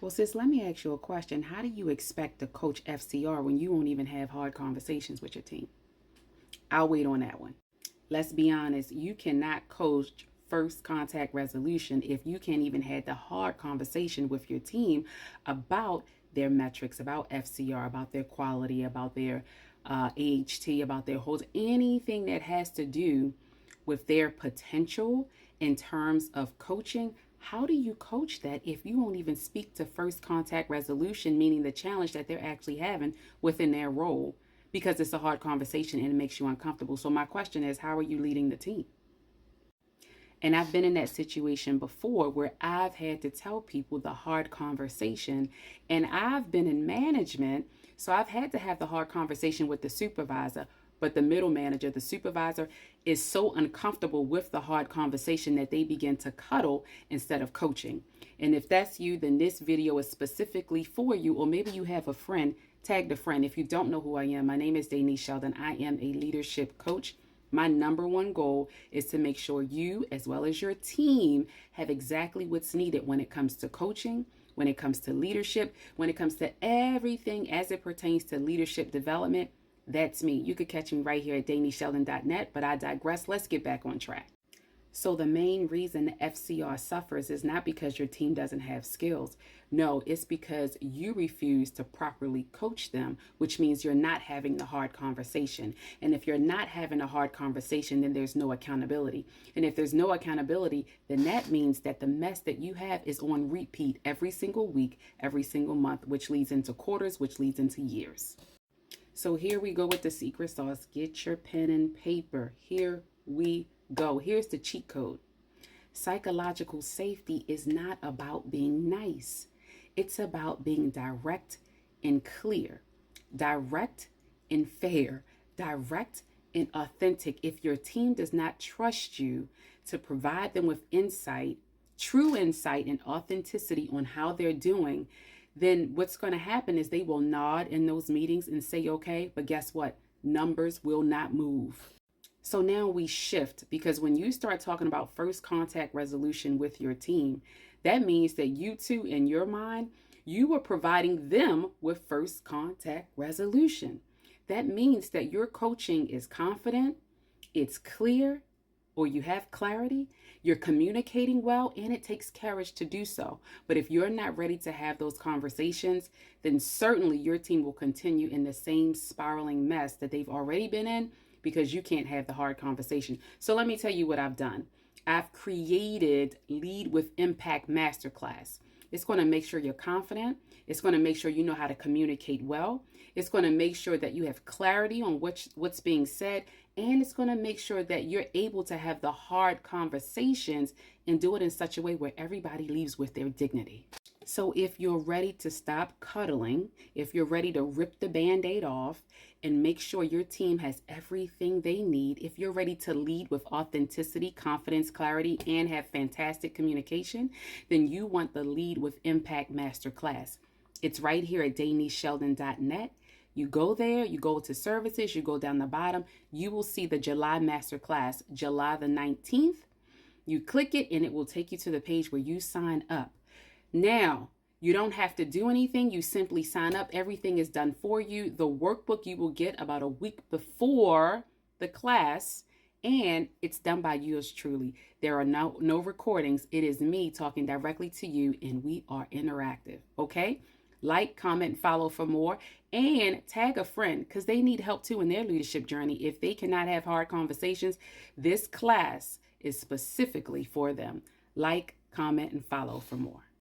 Well, sis, let me ask you a question. How do you expect to coach FCR when you won't even have hard conversations with your team? I'll wait on that one. Let's be honest, you cannot coach first contact resolution if you can't even have the hard conversation with your team about their metrics, about FCR, about their quality, about their AHT, about their holds, anything that has to do with their potential in terms of coaching. How do you coach that if you won't even speak to first contact resolution, meaning the challenge that they're actually having within their role? Because it's a hard conversation and it makes you uncomfortable. So my question is, how are you leading the team? And I've been in that situation before where I've had to tell people the hard conversation, and I've been in management, so I've had to have the hard conversation with the supervisor. But the middle manager, the supervisor, is so uncomfortable with the hard conversation that they begin to cuddle instead of coaching. And if that's you, then this video is specifically for you. Or maybe you have a friend, tag the friend. If you don't know who I am, my name is Denise Sheldon. I am a leadership coach. My number one goal is to make sure you, as well as your team, have exactly what's needed when it comes to coaching, when it comes to leadership, when it comes to everything as it pertains to leadership development. That's me. You could catch me right here at DanieSheldon.net, but I digress. Let's get back on track. So the main reason the FCR suffers is not because your team doesn't have skills. No, it's because you refuse to properly coach them, which means you're not having the hard conversation. And if you're not having a hard conversation, then there's no accountability. And if there's no accountability, then that means that the mess that you have is on repeat every single week, every single month, which leads into quarters, which leads into years. So here we go with the secret sauce. Get your pen and paper. Here we go. Here's the cheat code. Psychological safety is not about being nice. It's about being direct and clear, direct and fair, direct and authentic. If your team does not trust you to provide them with insight, true insight and authenticity on how they're doing, then what's going to happen is they will nod in those meetings and say, okay, but guess what? Numbers will not move. So now we shift, because when you start talking about first contact resolution with your team, that means that you two, in your mind, you are providing them with first contact resolution. That means that your coaching is confident, it's clear, or you have clarity, you're communicating well, and it takes courage to do so. But if you're not ready to have those conversations, then certainly your team will continue in the same spiraling mess that they've already been in, because you can't have the hard conversation. So let me tell you what I've done. I've created Lead with Impact Masterclass. It's going to make sure you're confident. It's going to make sure you know how to communicate well. It's going to make sure that you have clarity on what's being said. And it's going to make sure that you're able to have the hard conversations and do it in such a way where everybody leaves with their dignity. So if you're ready to stop cuddling, if you're ready to rip the Band-Aid off and make sure your team has everything they need, if you're ready to lead with authenticity, confidence, clarity, and have fantastic communication, then you want the Lead with Impact Masterclass. It's right here at DanieSheldon.net. You go there, you go to services, you go down the bottom, you will see the July Masterclass, July the 19th. You click it and it will take you to the page where you sign up. Now, you don't have to do anything. You simply sign up. Everything is done for you. The workbook you will get about a week before the class, and it's done by yours truly. There are no recordings. It is me talking directly to you, and we are interactive, okay? Like, comment, follow for more, and tag a friend, because they need help too in their leadership journey. If they cannot have hard conversations, this class is specifically for them. Like, comment, and follow for more.